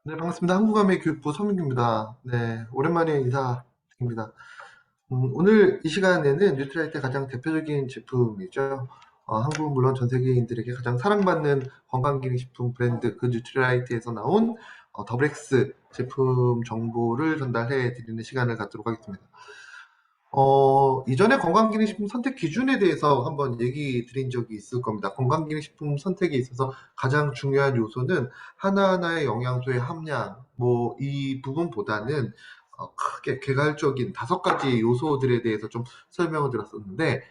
네, 반갑습니다. 한국어의 교육부 서민규입니다. 네, 오랜만에 인사드립니다. 오늘 이 시간에는 뉴트라이트의 가장 대표적인 제품이죠. 한국은 물론 전 세계인들에게 가장 사랑받는 건강기능식품 브랜드 그 뉴트라이트에서 나온 더블엑스 제품 정보를 전달해 드리는 시간을 갖도록 하겠습니다. 이전에 건강기능식품 선택 기준에 대해서 한번 얘기 드린 적이 있을 겁니다. 건강기능식품 선택에 있어서 가장 중요한 요소는 하나하나의 영양소의 함량, 이 부분보다는 크게 개괄적인 5가지 요소들에 대해서 좀 설명을 드렸었는데,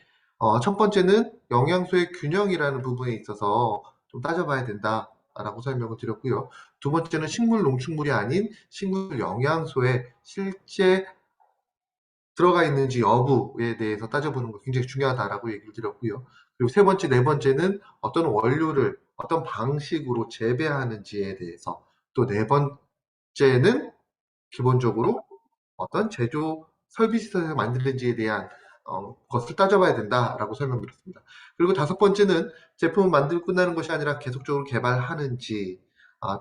첫 번째는 영양소의 균형이라는 부분에 있어서 좀 따져봐야 된다라고 설명을 드렸고요. 두 번째는 식물 농축물이 아닌 식물 영양소의 실제 들어가 있는지 여부에 대해서 따져보는 거 굉장히 중요하다라고 얘기를 드렸고요. 그리고 세 번째, 네 번째는 어떤 원료를 어떤 방식으로 재배하는지에 대해서, 또 네 번째는 기본적으로 어떤 제조 설비 시설에서 만드는지에 대한 것을 따져봐야 된다라고 설명드렸습니다. 그리고 다섯 번째는 제품을 만들고 끝나는 것이 아니라 계속적으로 개발하는지,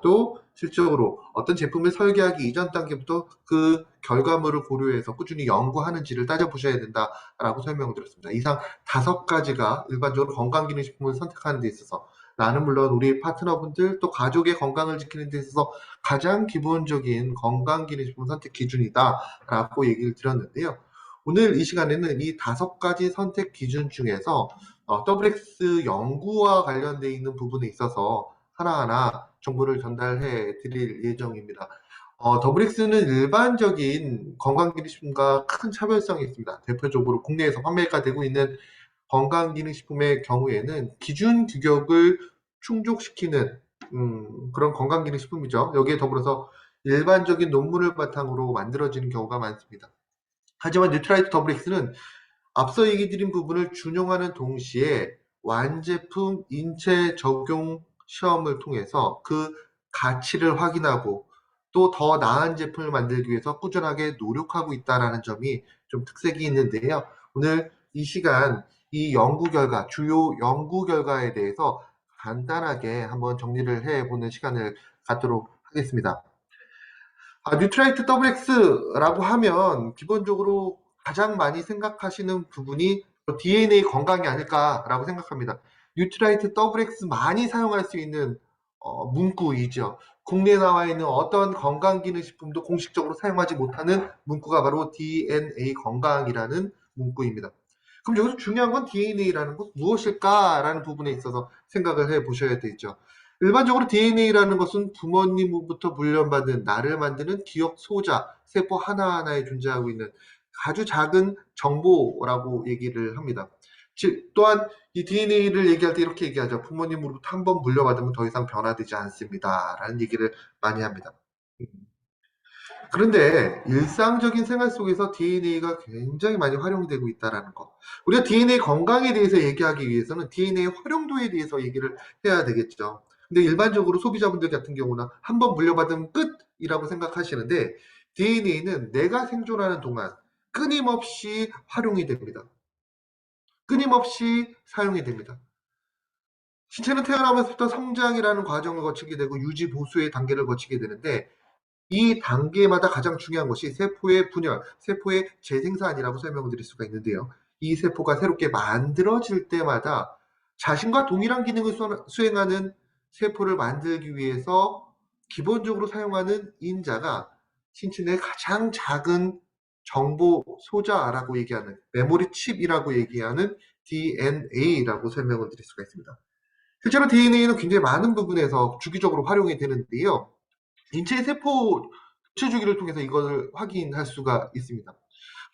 또 실적으로 어떤 제품을 설계하기 이전 단계부터 그 결과물을 고려해서 꾸준히 연구하는지를 따져보셔야 된다라고 설명을 드렸습니다. 이상 5가지가 일반적으로 건강기능식품을 선택하는 데 있어서, 나는 물론 우리 파트너분들 또 가족의 건강을 지키는 데 있어서 가장 기본적인 건강기능식품 선택 기준이다라고 얘기를 드렸는데요. 오늘 이 시간에는 이 5가지 선택 기준 중에서 WX 연구와 관련되어 있는 부분에 있어서 하나하나 정보를 전달해 드릴 예정입니다. WX는 일반적인 건강기능식품과 큰 차별성이 있습니다. 대표적으로 국내에서 판매가 되고 있는 건강기능식품의 경우에는 기준 규격을 충족시키는 그런 건강기능식품이죠. 여기에 더불어서 일반적인 논문을 바탕으로 만들어지는 경우가 많습니다. 하지만 뉴트라이트 WX는 앞서 얘기 드린 부분을 준용하는 동시에 완제품 인체 적용 시험을 통해서 그 가치를 확인하고 또 더 나은 제품을 만들기 위해서 꾸준하게 노력하고 있다는 점이 좀 특색이 있는데요. 오늘 이 시간 이 연구 결과, 주요 연구 결과에 대해서 간단하게 한번 정리를 해보는 시간을 갖도록 하겠습니다. 뉴트라이트 WX라고 하면 기본적으로 가장 많이 생각하시는 부분이 DNA 건강이 아닐까라고 생각합니다. 뉴트라이트 WX 많이 사용할 수 있는 문구이죠. 국내에 나와 있는 어떤 건강기능식품도 공식적으로 사용하지 못하는 문구가 바로 DNA 건강이라는 문구입니다. 그럼 여기서 중요한 건 DNA라는 것 무엇일까라는 부분에 있어서 생각을 해 보셔야 되죠. 일반적으로 DNA라는 것은 부모님으로부터 물려받은 나를 만드는 기억 소자, 세포 하나하나에 존재하고 있는 아주 작은 정보라고 얘기를 합니다. 즉, 또한 이 DNA를 얘기할 때 이렇게 얘기하죠. 부모님으로부터 한 번 물려받으면 더 이상 변화되지 않습니다. 라는 얘기를 많이 합니다. 그런데 일상적인 생활 속에서 DNA가 굉장히 많이 활용되고 있다는 거. 우리가 DNA 건강에 대해서 얘기하기 위해서는 DNA 활용도에 대해서 얘기를 해야 되겠죠. 근데 일반적으로 소비자분들 같은 경우는 한 번 물려받으면 끝이라고 생각하시는데, DNA는 내가 생존하는 동안 끊임없이 활용이 됩니다. 끊임없이 사용이 됩니다. 신체는 태어나면서부터 성장이라는 과정을 거치게 되고 유지 보수의 단계를 거치게 되는데, 이 단계마다 가장 중요한 것이 세포의 분열, 세포의 재생산이라고 설명을 드릴 수가 있는데요. 이 세포가 새롭게 만들어질 때마다 자신과 동일한 기능을 수행하는 세포를 만들기 위해서 기본적으로 사용하는 인자가 신체 내 가장 작은 정보 소자라고 얘기하는 메모리 칩이라고 얘기하는 DNA라고 설명을 드릴 수가 있습니다. 실제로 DNA는 굉장히 많은 부분에서 주기적으로 활용이 되는데요. 인체의 세포 교체 주기를 통해서 이걸 확인할 수가 있습니다.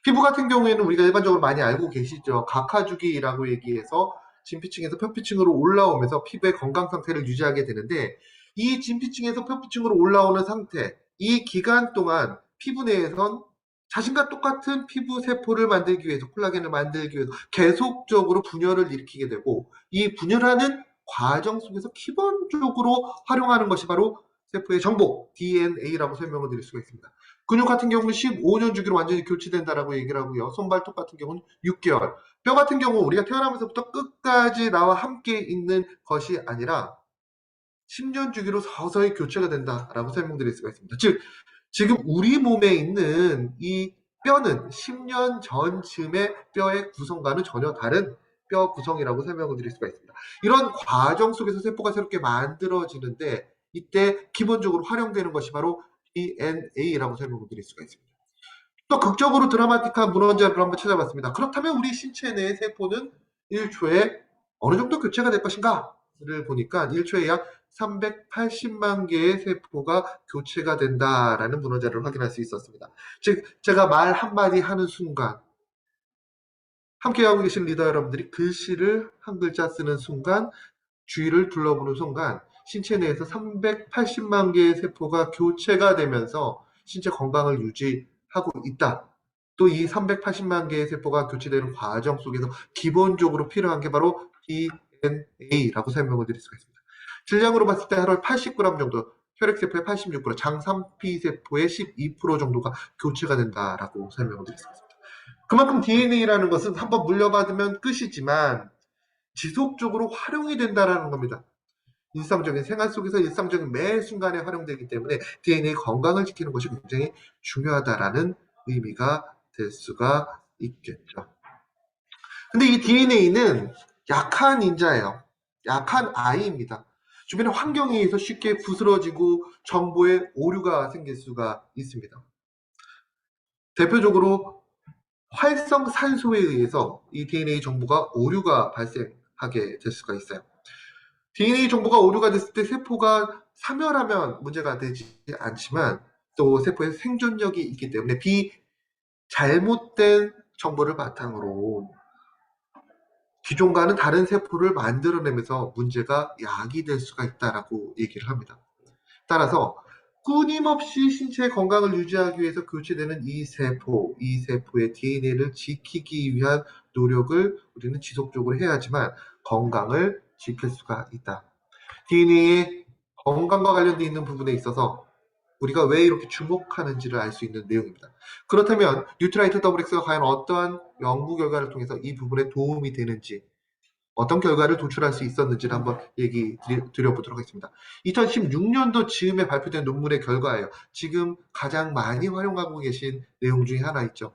피부 같은 경우에는 우리가 일반적으로 많이 알고 계시죠. 각하 주기라고 얘기해서 진피층에서 표피층으로 올라오면서 피부의 건강 상태를 유지하게 되는데, 이 진피층에서 표피층으로 올라오는 상태, 이 기간 동안 피부 내에선 자신과 똑같은 피부 세포를 만들기 위해서, 콜라겐을 만들기 위해서 계속적으로 분열을 일으키게 되고, 이 분열하는 과정 속에서 기본적으로 활용하는 것이 바로 세포의 정보, DNA라고 설명을 드릴 수가 있습니다. 근육 같은 경우는 15년 주기로 완전히 교체된다라고 얘기를 하고요. 손발톱 같은 경우는 6개월. 뼈 같은 경우 우리가 태어나면서부터 끝까지 나와 함께 있는 것이 아니라 10년 주기로 서서히 교체가 된다라고 설명드릴 수가 있습니다. 즉, 지금 우리 몸에 있는 이 뼈는 10년 전쯤의 뼈의 구성과는 전혀 다른 뼈 구성이라고 설명을 드릴 수가 있습니다. 이런 과정 속에서 세포가 새롭게 만들어지는데 이때 기본적으로 활용되는 것이 바로 DNA라고 설명을 드릴 수가 있습니다. 또 극적으로 드라마틱한 문헌자료를 한번 찾아봤습니다. 그렇다면 우리 신체 내의 세포는 1초에 어느 정도 교체가 될 것인가를 보니까 1초에 약 380만 개의 세포가 교체가 된다라는 문헌자료를 확인할 수 있었습니다. 즉, 제가 말 한마디 하는 순간, 함께하고 계신 리더 여러분들이 글씨를 한 글자 쓰는 순간, 주위를 둘러보는 순간, 신체 내에서 380만 개의 세포가 교체가 되면서 신체 건강을 유지하고 있다. 또 이 380만 개의 세포가 교체되는 과정 속에서 기본적으로 필요한 게 바로 DNA라고 설명을 드릴 수가 있습니다. 질량으로 봤을 때 하루 80g 정도, 혈액세포의 86%, 장산피세포의 12% 정도가 교체가 된다라고 설명을 드릴 수가 있습니다. 그만큼 DNA라는 것은 한번 물려받으면 끝이지만 지속적으로 활용이 된다는 겁니다. 일상적인 생활 속에서 일상적인 매 순간에 활용되기 때문에 DNA 건강을 지키는 것이 굉장히 중요하다라는 의미가 될 수가 있겠죠. 근데 이 DNA는 약한 인자예요. 약한 아이입니다. 주변의 환경에 의해서 쉽게 부스러지고 정보에 오류가 생길 수가 있습니다. 대표적으로 활성산소에 의해서 이 DNA 정보가 오류가 발생하게 될 수가 있어요. DNA 정보가 오류가 됐을 때 세포가 사멸하면 문제가 되지 않지만 또 세포의 생존력이 있기 때문에 잘못된 정보를 바탕으로 기존과는 다른 세포를 만들어내면서 문제가 야기될 수가 있다라고 얘기를 합니다. 따라서 끊임없이 신체의 건강을 유지하기 위해서 교체되는 이 세포의 DNA를 지키기 위한 노력을 우리는 지속적으로 해야지만 건강을 지킬 수가 있다. DNA의 건강과 관련되어 있는 부분에 있어서 우리가 왜 이렇게 주목하는지를 알 수 있는 내용입니다. 그렇다면 뉴트라이트 WX가 과연 어떠한 연구 결과를 통해서 이 부분에 도움이 되는지, 어떤 결과를 도출할 수 있었는지를 한번 얘기 드려보도록 하겠습니다. 2016년도 즈음에 발표된 논문의 결과예요. 지금 가장 많이 활용하고 계신 내용 중에 하나 있죠.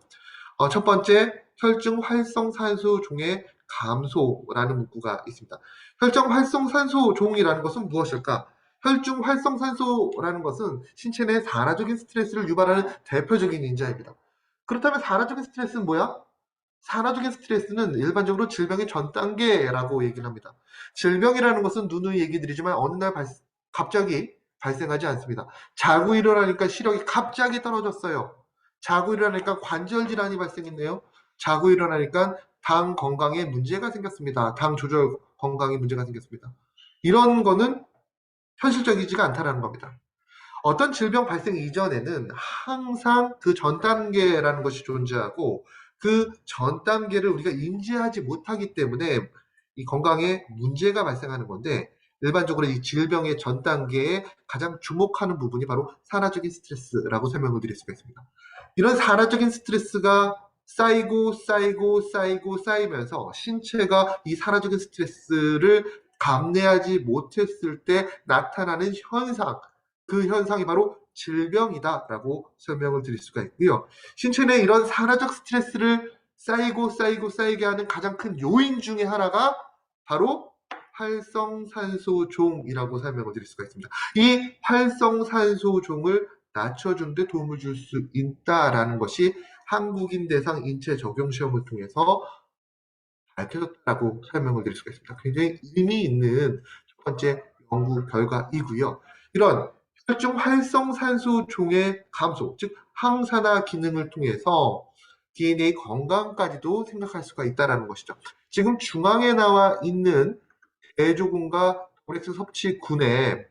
첫 번째, 혈중 활성산소 종의 감소라는 문구가 있습니다. 혈중 활성산소 종이라는 것은 무엇일까? 혈중 활성산소라는 것은 신체 내 산화적인 스트레스를 유발하는 대표적인 인자입니다. 그렇다면 산화적인 스트레스는 뭐야? 산화적인 스트레스는 일반적으로 질병의 전 단계라고 얘기를 합니다. 질병이라는 것은 누누이 얘기 드리지만 어느 날 갑자기 발생하지 않습니다. 자고 일어나니까 시력이 갑자기 떨어졌어요. 자고 일어나니까 관절 질환이 발생했네요. 자고 일어나니까 당 건강에 문제가 생겼습니다. 당 조절 건강에 문제가 생겼습니다. 이런 거는 현실적이지가 않다는 겁니다. 어떤 질병 발생 이전에는 항상 그 전 단계라는 것이 존재하고 그 전 단계를 우리가 인지하지 못하기 때문에 이 건강에 문제가 발생하는 건데, 일반적으로 이 질병의 전 단계에 가장 주목하는 부분이 바로 산화적인 스트레스라고 설명을 드릴 수가 있습니다. 이런 산화적인 스트레스가 쌓이면서 신체가 이 산화적인 스트레스를 감내하지 못했을 때 나타나는 현상, 그 현상이 바로 질병이다라고 설명을 드릴 수가 있고요. 신체 내 이런 산화적 스트레스를 쌓이게 하는 가장 큰 요인 중에 하나가 바로 활성산소종이라고 설명을 드릴 수가 있습니다. 이 활성산소종을 낮춰주는 데 도움을 줄 수 있다라는 것이 한국인 대상 인체 적용 시험을 통해서 밝혀졌다고 설명을 드릴 수가 있습니다. 굉장히 의미 있는 첫 번째 연구 결과이고요. 이런 혈중 활성산소 종의 감소, 즉 항산화 기능을 통해서 DNA 건강까지도 생각할 수가 있다는 것이죠. 지금 중앙에 나와 있는 대조군과 WX 섭취군의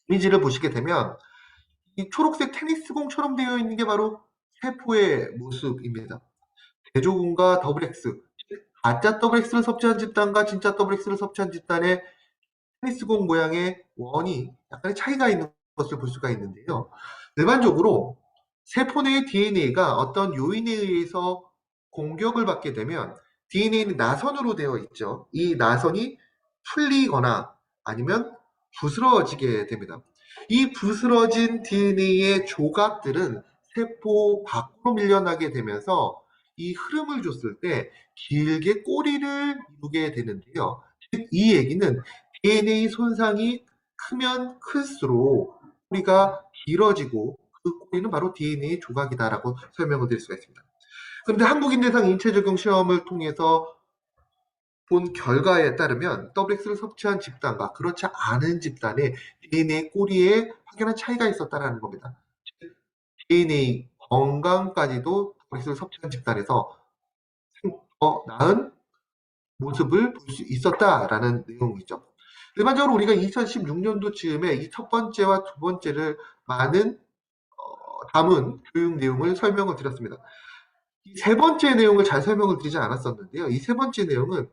이미지를 보시게 되면 이 초록색 테니스공처럼 되어 있는 게 바로 세포의 모습입니다. 대조군과 WX, 가짜 WX를 섭취한 집단과 진짜 WX를 섭취한 집단의 테니스공 모양의 원이 약간의 차이가 있는 것을 볼 수가 있는데요. 일반적으로 세포 내의 DNA가 어떤 요인에 의해서 공격을 받게 되면 DNA는 나선으로 되어 있죠. 이 나선이 풀리거나 아니면 부스러지게 됩니다. 이 부스러진 DNA의 조각들은 세포 밖으로 밀려나게 되면서 이 흐름을 줬을 때 길게 꼬리를 이루게 되는데요. 이 얘기는 DNA 손상이 크면 클수록 꼬리가 길어지고 그 꼬리는 바로 DNA 조각이다라고 설명을 드릴 수가 있습니다. 그런데 한국인대상 인체적용 시험을 통해서 본 결과에 따르면 WX를 섭취한 집단과 그렇지 않은 집단의 DNA 꼬리에 확연한 차이가 있었다는 겁니다. DNA 건강까지도 WX를 섭취한 집단에서 더 나은 모습을 볼 수 있었다라는 내용이죠. 일반적으로 우리가 2016년도 즈음에 이 첫 번째와 두 번째를 많은 담은 교육 내용을 설명을 드렸습니다. 이 세 번째 내용을 잘 설명을 드리지 않았었는데요. 이 세 번째 내용은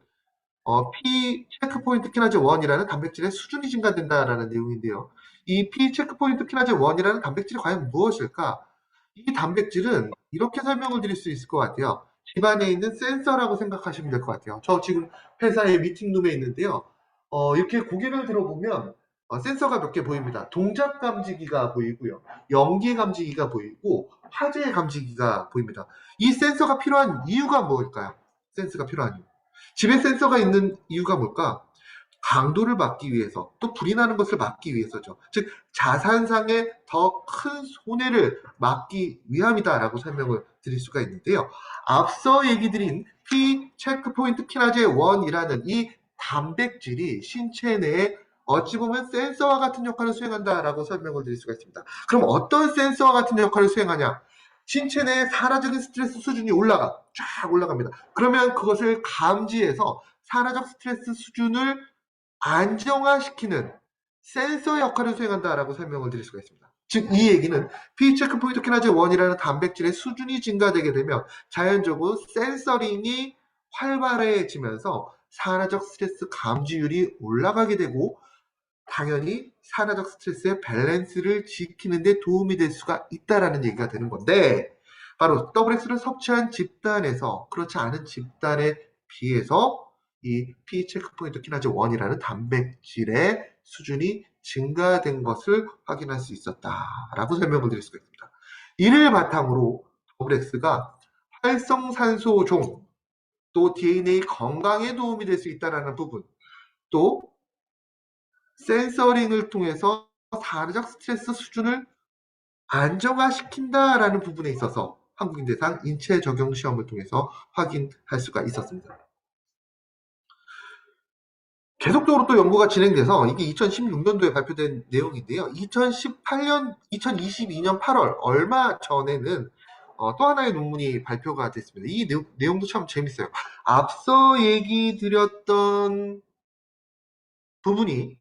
P 체크포인트 키나제 1이라는 단백질의 수준이 증가된다라는 내용인데요. 이 P 체크포인트 키나제 1이라는 단백질이 과연 무엇일까? 이 단백질은 이렇게 설명을 드릴 수 있을 것 같아요. 집안에 있는 센서라고 생각하시면 될 것 같아요. 저 지금 회사의 미팅룸에 있는데요. 이렇게 고개를 들어보면 센서가 몇 개 보입니다. 동작 감지기가 보이고요. 연기 감지기가 보이고 화재 감지기가 보입니다. 이 센서가 필요한 이유가 뭘까요? 센서가 필요한 이유. 집에 센서가 있는 이유가 뭘까? 강도를 막기 위해서, 또 불이 나는 것을 막기 위해서죠. 즉 자산상의 더 큰 손해를 막기 위함이다라고 설명을 드릴 수가 있는데요. 앞서 얘기 드린 P 체크포인트 키나제 1이라는 이 단백질이 신체 내에 어찌 보면 센서와 같은 역할을 수행한다라고 설명을 드릴 수가 있습니다. 그럼 어떤 센서와 같은 역할을 수행하냐? 신체 내에 산화적인 스트레스 수준이 쫙 올라갑니다. 그러면 그것을 감지해서 산화적 스트레스 수준을 안정화시키는 센서 역할을 수행한다라고 설명을 드릴 수가 있습니다. 즉 이 얘기는 P체크포인트 키나제 1이라는 단백질의 수준이 증가되게 되면 자연적으로 센서링이 활발해지면서 산화적 스트레스 감지율이 올라가게 되고 당연히 산화적 스트레스의 밸런스를 지키는 데 도움이 될 수가 있다라는 얘기가 되는 건데 바로 WX를 섭취한 집단에서 그렇지 않은 집단에 비해서 이 P 체크포인트 키나제 1이라는 단백질의 수준이 증가된 것을 확인할 수 있었다라고 설명을 드릴 수가 있습니다. 이를 바탕으로 WX가 활성산소종 또 DNA 건강에 도움이 될 수 있다는 부분 또 센서링을 통해서 산화적 스트레스 수준을 안정화시킨다라는 부분에 있어서 한국인대상 인체 적용 시험을 통해서 확인할 수가 있었습니다. 계속적으로 또 연구가 진행돼서 이게 2016년도에 발표된 내용인데요. 2022년 8월 얼마 전에는 또 하나의 논문이 발표가 됐습니다. 이 내용도 참 재밌어요. 앞서 얘기 드렸던 부분이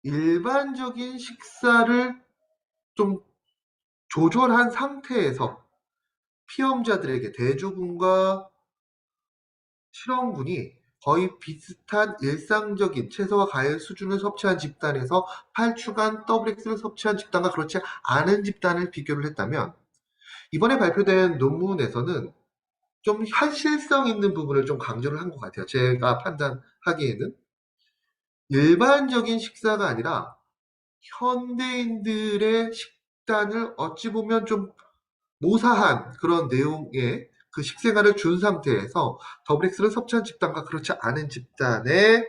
일반적인 식사를 좀 조절한 상태에서 피험자들에게 대조군과 실험군이 거의 비슷한 일상적인 채소와 과일 수준을 섭취한 집단에서 8주간 WX를 섭취한 집단과 그렇지 않은 집단을 비교를 했다면 이번에 발표된 논문에서는 좀 현실성 있는 부분을 좀 강조를 한 것 같아요. 제가 판단하기에는 일반적인 식사가 아니라 현대인들의 식단을 어찌 보면 좀 모사한 그런 내용의 그 식생활을 준 상태에서 WX를 섭취한 집단과 그렇지 않은 집단의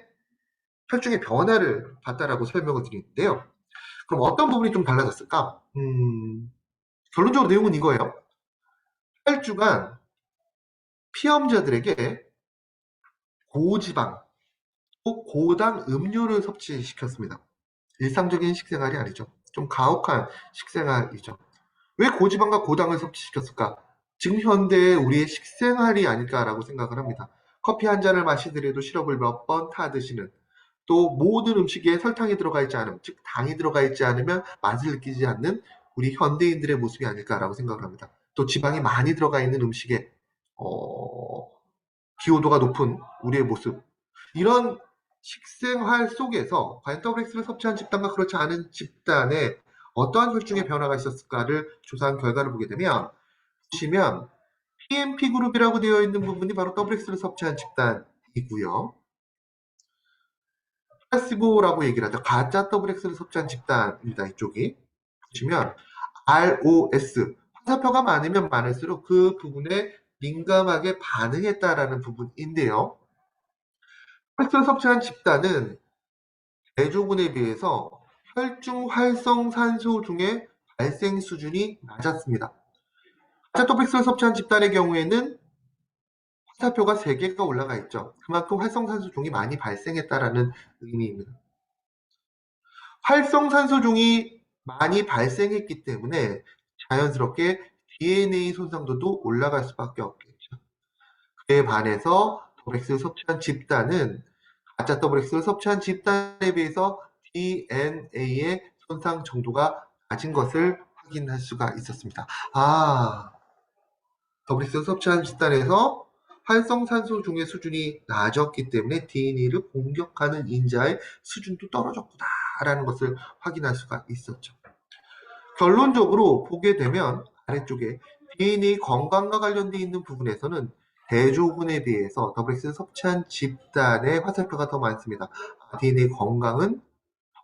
혈중의 변화를 봤다라고 설명을 드리는데요. 그럼 어떤 부분이 좀 달라졌을까? 결론적으로 내용은 이거예요. 8주간 피험자들에게 고지방, 또 고당 음료를 섭취시켰습니다. 일상적인 식생활이 아니죠. 좀 가혹한 식생활이죠. 왜 고지방과 고당을 섭취시켰을까? 지금 현대의 우리의 식생활이 아닐까라고 생각을 합니다. 커피 한 잔을 마시더라도 시럽을 몇 번 타 드시는 또 모든 음식에 설탕이 들어가 있지 않음, 즉 당이 들어가 있지 않으면 맛을 느끼지 않는 우리 현대인들의 모습이 아닐까라고 생각을 합니다. 또 지방이 많이 들어가 있는 음식에 기호도가 높은 우리의 모습 이런 식생활 속에서 과연 WX를 섭취한 집단과 그렇지 않은 집단에 어떠한 혈중의 변화가 있었을까를 조사한 결과를 보게 되면 보시면 PMP 그룹이라고 되어 있는 부분이 바로 WX를 섭취한 집단이고요. 플라시보라고 얘기를 하죠. 가짜 더블 X를 섭취한 집단입니다. 이쪽이. 보시면 ROS, 화살표가 많으면 많을수록 그 부분에 민감하게 반응했다라는 부분인데요. X를 섭취한 집단은 대조군에 비해서 혈중 활성산소 중의 발생 수준이 낮았습니다. 가짜 더블 X를 섭취한 집단의 경우에는 화살표가 3개가 올라가 있죠. 그만큼 활성산소 종이 많이 발생했다라는 의미입니다. 활성산소종이 많이 발생했기 때문에 자연스럽게 DNA 손상도도 올라갈 수밖에 없겠죠. 그에 반해서 더블X를 섭취한 집단은 가짜 더블X를 섭취한 집단에 비해서 DNA의 손상 정도가 낮은 것을 확인할 수가 있었습니다. 더블X를 섭취한 집단에서 활성산소 중의 수준이 낮았기 때문에 DNA를 공격하는 인자의 수준도 떨어졌구나라는 것을 확인할 수가 있었죠. 결론적으로 보게 되면 아래쪽에 DNA 건강과 관련되어 있는 부분에서는 대조군에 비해서 더블X를 섭취한 집단의 화살표가 더 많습니다. DNA 건강은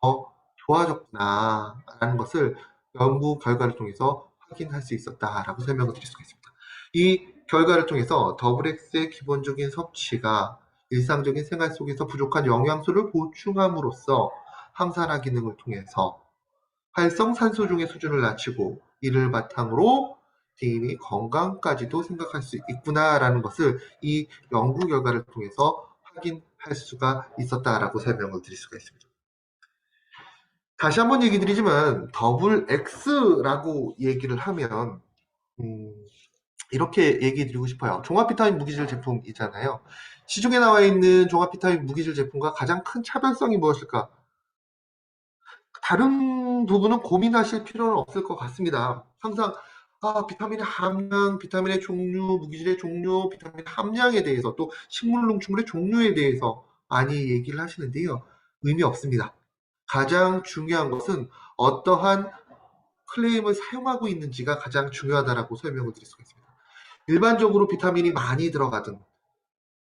더 좋아졌구나라는 것을 연구 결과를 통해서 확인할 수 있었다라고 설명을 드릴 수가 있습니다. 이 결과를 통해서 더블X의 기본적인 섭취가 일상적인 생활 속에서 부족한 영양소를 보충함으로써 항산화 기능을 통해서 활성산소중의 수준을 낮추고 이를 바탕으로 DNA 건강까지도 생각할 수 있구나라는 것을 이 연구 결과를 통해서 확인할 수가 있었다라고 설명을 드릴 수가 있습니다. 다시 한번 얘기 드리지만 더블 X라고 얘기를 하면 이렇게 얘기 드리고 싶어요. 종합비타민 무기질 제품이잖아요. 시중에 나와 있는 종합비타민 무기질 제품과 가장 큰 차별성이 무엇일까? 다른 부분은 고민하실 필요는 없을 것 같습니다. 항상 비타민의 함량, 비타민의 종류, 무기질의 종류, 비타민 함량에 대해서 또 식물 농축물의 종류에 대해서 많이 얘기를 하시는데요. 의미 없습니다. 가장 중요한 것은 어떠한 클레임을 사용하고 있는지가 가장 중요하다라고 설명을 드릴 수가 있습니다. 일반적으로 비타민이 많이 들어가든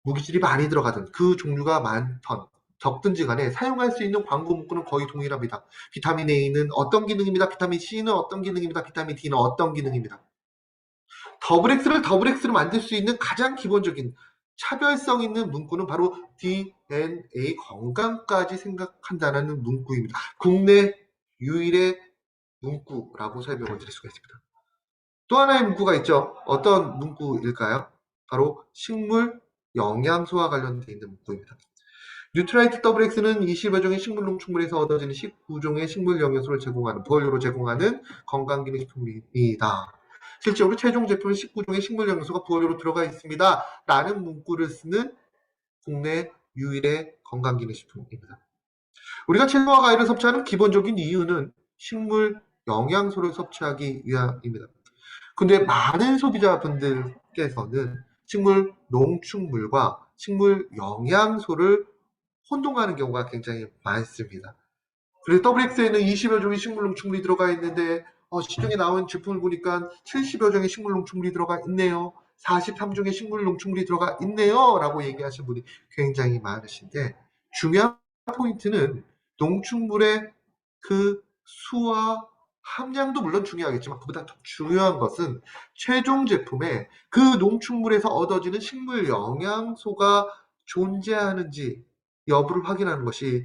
무기질이 많이 들어가든 그 종류가 많던 적든지 간에 사용할 수 있는 광고 문구는 거의 동일합니다. 비타민 A는 어떤 기능입니다. 비타민 C는 어떤 기능입니다. 비타민 D는 어떤 기능입니다. 더블 X를 만들 수 있는 가장 기본적인 차별성 있는 문구는 바로 DNA 건강까지 생각한다는 문구입니다. 국내 유일의 문구라고 설명을 드릴 수가 있습니다. 또 하나의 문구가 있죠. 어떤 문구일까요? 바로 식물 영양소와 관련되어 있는 문구입니다. 뉴트라이트 WX는 20여 종의 식물 농축물에서 얻어지는 19종의 식물 영양소를 제공하는 보혈료로 제공하는 건강기능식품입니다. 실제로 최종 제품은 19종의 식물 영양소가 보혈료로 들어가 있습니다. 라는 문구를 쓰는 국내 유일의 건강기능식품입니다. 우리가 채소와 과일을 섭취하는 기본적인 이유는 식물 영양소를 섭취하기 위함입니다. 근데 많은 소비자분들께서는 식물 농축물과 식물 영양소를 혼동하는 경우가 굉장히 많습니다. 그래서 WX에는 20여 종의 식물 농축물이 들어가 있는데 시중에 나온 제품을 보니까 70여 종의 식물 농축물이 들어가 있네요. 43종의 식물 농축물이 들어가 있네요. 라고 얘기하시는 분이 굉장히 많으신데 중요한 포인트는 농축물의 그 수와 함량도 물론 중요하겠지만 그보다 더 중요한 것은 최종 제품에 그 농축물에서 얻어지는 식물 영양소가 존재하는지 여부를 확인하는 것이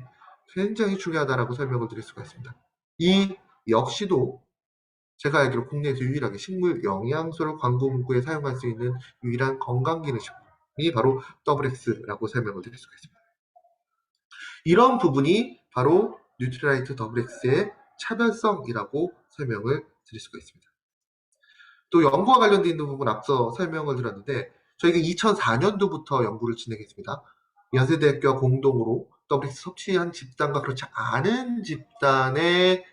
굉장히 중요하다라고 설명을 드릴 수가 있습니다. 이 역시도 제가 알기로 국내에서 유일하게 식물 영양소를 광고 문구에 사용할 수 있는 유일한 건강기능식품이 바로 WX라고 설명을 드릴 수가 있습니다. 이런 부분이 바로 뉴트라이트 WX의 차별성이라고 설명을 드릴 수가 있습니다. 또 연구와 관련되어 있는 부분 앞서 설명을 드렸는데 저희가 2004년도부터 연구를 진행했습니다. 연세대학교와 공동으로 WX 섭취한 집단과 그렇지 않은 집단의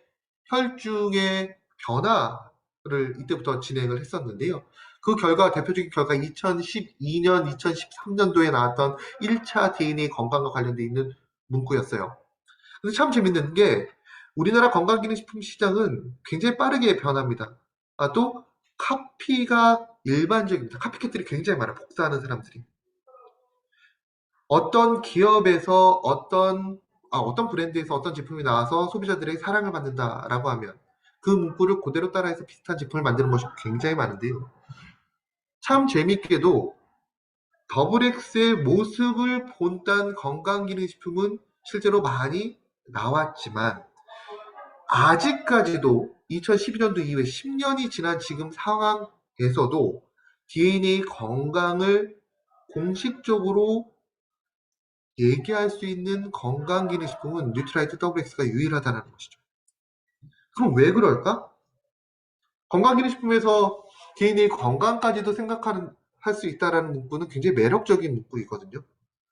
혈중의 변화를 이때부터 진행을 했었는데요. 그 결과, 대표적인 결과 2012년, 2013년도에 나왔던 1차 DNA 건강과 관련되어 있는 문구였어요. 근데 참 재밌는 게 우리나라 건강기능식품 시장은 굉장히 빠르게 변합니다. 또 카피가 일반적입니다. 카피캣들이 굉장히 많아요. 복사하는 사람들이. 어떤 기업에서 어떤 어떤 브랜드에서 어떤 제품이 나와서 소비자들의 사랑을 받는다라고 하면 그 문구를 그대로 따라해서 비슷한 제품을 만드는 것이 굉장히 많은데요. 참 재밌게도 더블엑스의 모습을 본딴 건강기능식품은 실제로 많이 나왔지만 아직까지도 2012년도 이후에 10년이 지난 지금 상황에서도 DNA 건강을 공식적으로 얘기할 수 있는 건강기능식품은 뉴트라이트 WX가 유일하다는 것이죠. 그럼 왜 그럴까? 건강기능식품에서 DNA 건강까지도 생각하는 할 수 있다는 문구는 굉장히 매력적인 문구이거든요.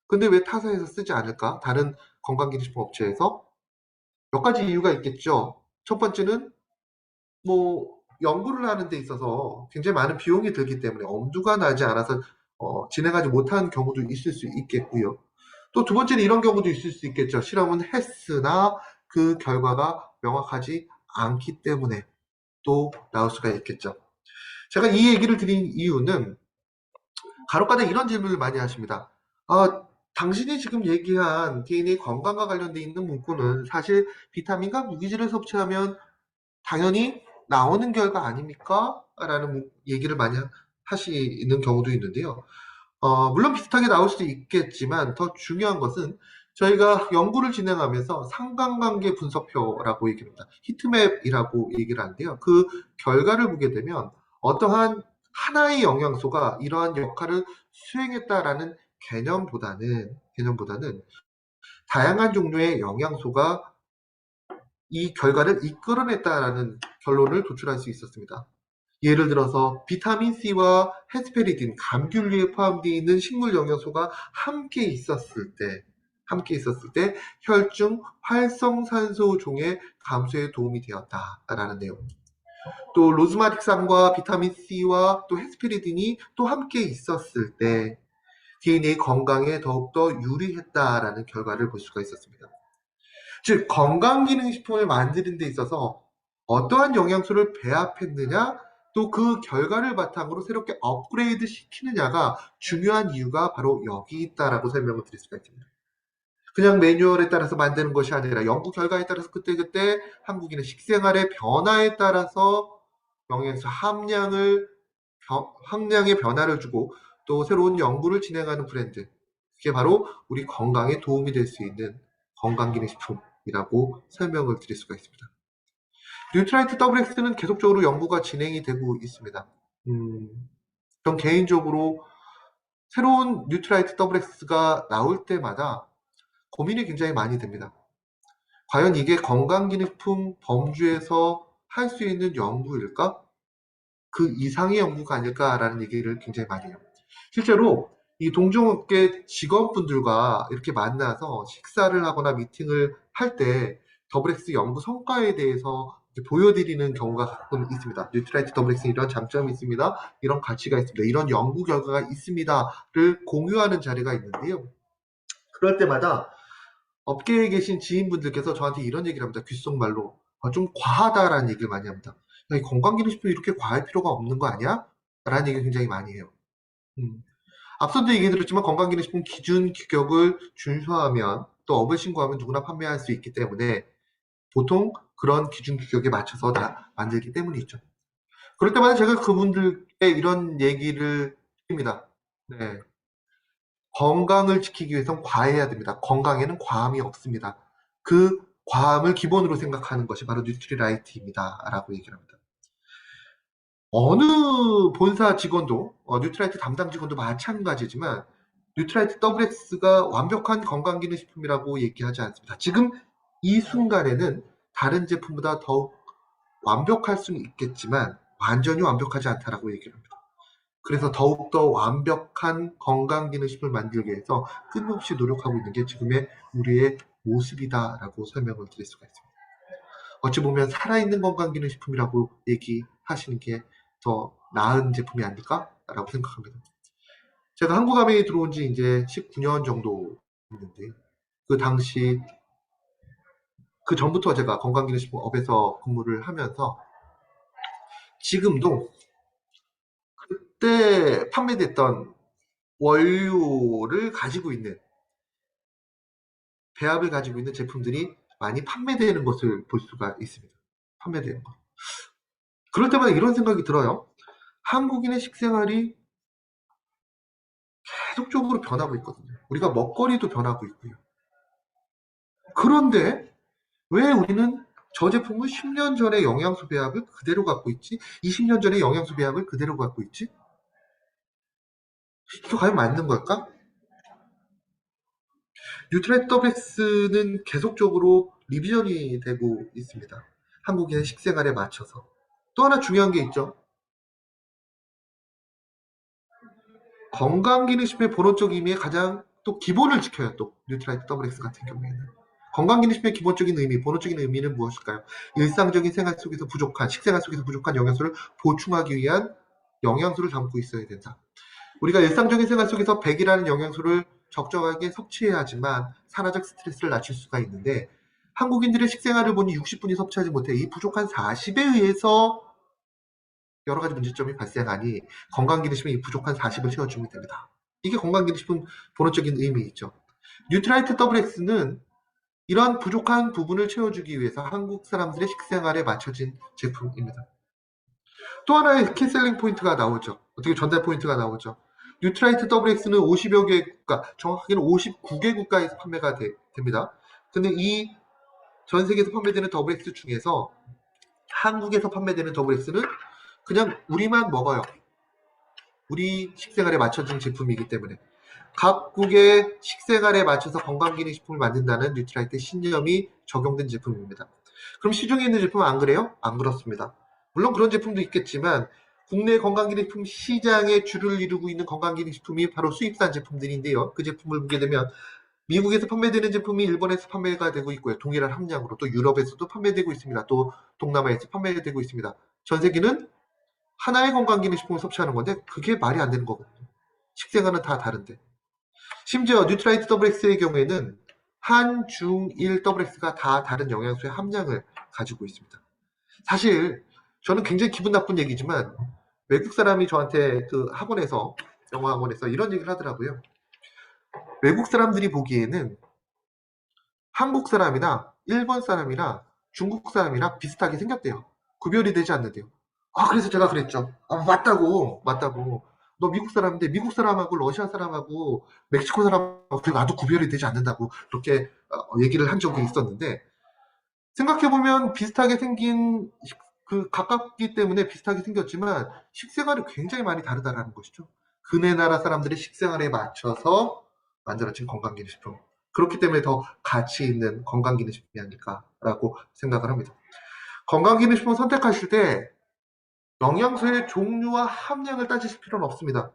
근데 왜 타사에서 쓰지 않을까? 다른 건강기능식품 업체에서? 몇 가지 이유가 있겠죠. 첫 번째는 연구를 하는 데 있어서 굉장히 많은 비용이 들기 때문에 엄두가 나지 않아서 진행하지 못한 경우도 있을 수 있겠고요. 또 두 번째는 이런 경우도 있을 수 있겠죠. 실험은 했으나 그 결과가 명확하지 않기 때문에 또 나올 수가 있겠죠. 제가 이 얘기를 드린 이유는 간혹가다 이런 질문을 많이 하십니다. 당신이 지금 얘기한 DNA 건강과 관련돼 있는 문구는 사실 비타민과 무기질을 섭취하면 당연히 나오는 결과 아닙니까? 라는 얘기를 많이 하시는 경우도 있는데요. 물론 비슷하게 나올 수도 있겠지만 더 중요한 것은 저희가 연구를 진행하면서 상관관계 분석표라고 얘기합니다. 히트맵이라고 얘기를 하는데요. 그 결과를 보게 되면 어떠한 하나의 영양소가 이러한 역할을 수행했다라는 개념보다는 다양한 종류의 영양소가 이 결과를 이끌어냈다라는 결론을 도출할 수 있었습니다. 예를 들어서 비타민C와 헤스페리딘, 감귤류에 포함되어 있는 식물 영양소가 함께 있었을 때 혈중 활성산소 종의 감소에 도움이 되었다라는 내용. 또 로즈마릭산과 비타민C와 또 헤스페리딘이 또 함께 있었을 때 DNA 건강에 더욱더 유리했다라는 결과를 볼 수가 있었습니다. 즉 건강기능식품을 만드는 데 있어서 어떠한 영양소를 배합했느냐 또 그 결과를 바탕으로 새롭게 업그레이드 시키느냐가 중요한 이유가 바로 여기 있다라고 설명을 드릴 수가 있습니다. 그냥 매뉴얼에 따라서 만드는 것이 아니라 연구 결과에 따라서 그때그때 한국인의 식생활의 변화에 따라서 영양소 함량의 변화를 주고 또 새로운 연구를 진행하는 브랜드, 그게 바로 우리 건강에 도움이 될 수 있는 건강기능식품이라고 설명을 드릴 수가 있습니다. 뉴트라이트 WX는 계속적으로 연구가 진행이 되고 있습니다. 전 개인적으로 새로운 뉴트라이트 WX가 나올 때마다 고민이 굉장히 많이 됩니다. 과연 이게 건강기능식품 범주에서 할 수 있는 연구일까? 그 이상의 연구가 아닐까라는 얘기를 굉장히 많이 해요. 실제로 이 동종업계 직원분들과 이렇게 만나서 식사를 하거나 미팅을 할 때 WX 연구 성과에 대해서 보여드리는 경우가 가끔 있습니다. 뉴트라이트 WX는 이런 장점이 있습니다. 이런 가치가 있습니다. 이런 연구 결과가 있습니다를 공유하는 자리가 있는데요. 그럴 때마다 업계에 계신 지인분들께서 저한테 이런 얘기를 합니다. 귓속말로 좀 과하다라는 얘기를 많이 합니다. 야, 이 건강기능식품이 이렇게 과할 필요가 없는 거 아니야? 라는 얘기를 굉장히 많이 해요. 앞서도 얘기 드렸지만 건강기능식품 기준 규격을 준수하면 또 업을 신고하면 누구나 판매할 수 있기 때문에 보통 그런 기준 규격에 맞춰서 다 만들기 때문이죠. 그럴 때마다 제가 그분들께 이런 얘기를 드립니다. 네. 건강을 지키기 위해선 과해야 됩니다. 건강에는 과함이 없습니다. 그 과함을 기본으로 생각하는 것이 바로 뉴트리라이트입니다. 라고 얘기를 합니다. 어느 본사 직원도, 뉴트라이트 담당 직원도 마찬가지지만 뉴트라이트 WX가 완벽한 건강기능식품이라고 얘기하지 않습니다. 지금 이 순간에는 다른 제품보다 더욱 완벽할 수는 있겠지만 완전히 완벽하지 않다라고 얘기를 합니다. 그래서 더욱더 완벽한 건강기능식품을 만들기 위해서 끊임없이 노력하고 있는 게 지금의 우리의 모습이다라고 설명을 드릴 수가 있습니다. 어찌 보면 살아있는 건강기능식품이라고 얘기하시는 게 더 나은 제품이 아닐까라고 생각합니다. 제가 한국아메이 들어온 지 이제 19년 정도 됐는데 그 당시 그 전부터 제가 건강기능식품 업에서 근무를 하면서 지금도 그때 판매됐던 원료를 가지고 있는 배합을 가지고 있는 제품들이 많이 판매되는 것을 볼 수가 있습니다. 판매되는 것. 그럴 때마다 이런 생각이 들어요. 한국인의 식생활이 계속적으로 변하고 있거든요. 우리가 먹거리도 변하고 있고요. 그런데 왜 우리는 저 제품은 10년 전의 영양소 배합을 그대로 갖고 있지? 20년 전의 영양소 배합을 그대로 갖고 있지? 이거 과연 맞는 걸까? 뉴트라이트 WX는 계속적으로 리비전이 되고 있습니다. 한국인의 식생활에 맞춰서. 또 하나 중요한 게 있죠. 건강기능식품의 본원적 의미의 가장 또 기본을 지켜요. 또 뉴트라이트 WX 같은 경우에는. 건강기능식품의 기본적인 의미, 본원적인 의미는 무엇일까요? 일상적인 생활 속에서 부족한, 식생활 속에서 부족한 영양소를 보충하기 위한 영양소를 담고 있어야 된다. 우리가 일상적인 생활 속에서 100이라는 영양소를 적정하게 섭취해야 하지만 산화적 스트레스를 낮출 수가 있는데 한국인들의 식생활을 보니 60분이 섭취하지 못해 이 부족한 40에 의해서 여러 가지 문제점이 발생하니 건강기능식품이 이 부족한 40을 채워주면 됩니다. 이게 건강기능식품 본원적인 의미이죠. 뉴트라이트 WX는 이런 부족한 부분을 채워주기 위해서 한국 사람들의 식생활에 맞춰진 제품입니다. 또 하나의 키셀링 포인트가 나오죠. 어떻게 전달 포인트가 나오죠. 뉴트라이트 WX는 50여 개 국가, 정확하게는 59개 국가에서 판매가 됩니다. 근데 이 전 세계에서 판매되는 WX 중에서 한국에서 판매되는 WX는 그냥 우리만 먹어요. 우리 식생활에 맞춰진 제품이기 때문에 각국의 식생활에 맞춰서 건강기능식품을 만든다는 뉴트라이트의 신념이 적용된 제품입니다. 그럼 시중에 있는 제품은 안 그래요? 안 그렇습니다. 물론 그런 제품도 있겠지만 국내 건강기능식품 시장에 줄을 이루고 있는 건강기능식품이 바로 수입산 제품들인데요. 그 제품을 보게 되면 미국에서 판매되는 제품이 일본에서 판매가 되고 있고요. 동일한 함량으로 또 유럽에서도 판매되고 있습니다. 또 동남아에서 판매되고 있습니다. 전 세계는 하나의 건강기능식품을 섭취하는 건데 그게 말이 안 되는 거거든요. 식생활은 다 다른데. 심지어 뉴트라이트 WX의 경우에는 한, 중, 일 WX가 다 다른 영양소의 함량을 가지고 있습니다. 사실 저는 굉장히 기분 나쁜 얘기지만 외국 사람이 저한테 그 학원에서 영어 학원에서 이런 얘기를 하더라고요. 외국 사람들이 보기에는 한국 사람이나 일본 사람이나 중국 사람이나 비슷하게 생겼대요. 구별이 되지 않는데요. 그래서 제가 그랬죠. 맞다고. 너 미국 사람인데 미국 사람하고 러시아 사람하고 멕시코 사람하고 나도 구별이 되지 않는다고 그렇게 얘기를 한 적이 있었는데 생각해보면 비슷하게 생긴 가깝기 때문에 비슷하게 생겼지만 식생활이 굉장히 많이 다르다는 것이죠. 그네 나라 사람들의 식생활에 맞춰서 만들어진 건강기능식품. 그렇기 때문에 더 가치 있는 건강기능식품이 아닐까라고 생각을 합니다. 건강기능식품을 선택하실 때 영양소의 종류와 함량을 따지실 필요는 없습니다.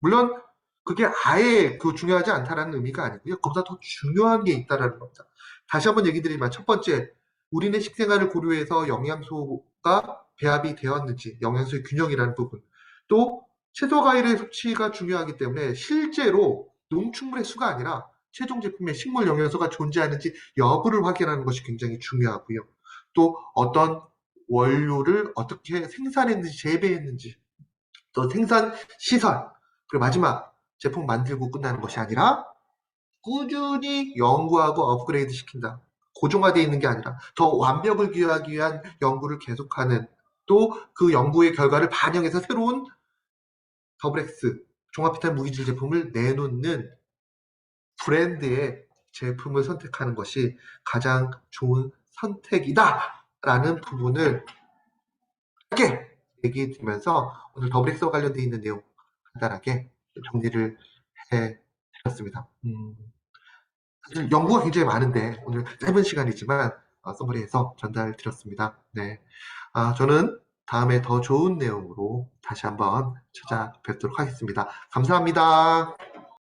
물론 그게 아예 중요하지 않다라는 의미가 아니고요. 그보다 더 중요한 게 있다라는 겁니다. 다시 한번 얘기 드리지만 첫 번째, 우리네 식생활을 고려해서 영양소가 배합이 되었는지, 영양소의 균형이라는 부분. 또 채소 과일의 섭취가 중요하기 때문에 실제로 농축물의 수가 아니라 최종 제품에 식물 영양소가 존재하는지 여부를 확인하는 것이 굉장히 중요하고요. 또 어떤 원료를 어떻게 생산했는지, 재배했는지, 또 생산 시설, 그리고 마지막 제품 만들고 끝나는 것이 아니라 꾸준히 연구하고 업그레이드 시킨다. 고정화되어 있는 게 아니라 더 완벽을 기하기 위한 연구를 계속하는, 또 그 연구의 결과를 반영해서 새로운 WX 종합비타민 무기질 제품을 내놓는 브랜드의 제품을 선택하는 것이 가장 좋은 선택이다 라는 부분을 짧게 얘기 드리면서 오늘 WX와 관련되어 있는 내용 간단하게 정리를 해드렸습니다. 사실 연구가 굉장히 많은데 오늘 짧은 시간이지만 서머리해서 전달드렸습니다. 네, 저는 다음에 더 좋은 내용으로 다시 한번 찾아뵙도록 하겠습니다. 감사합니다.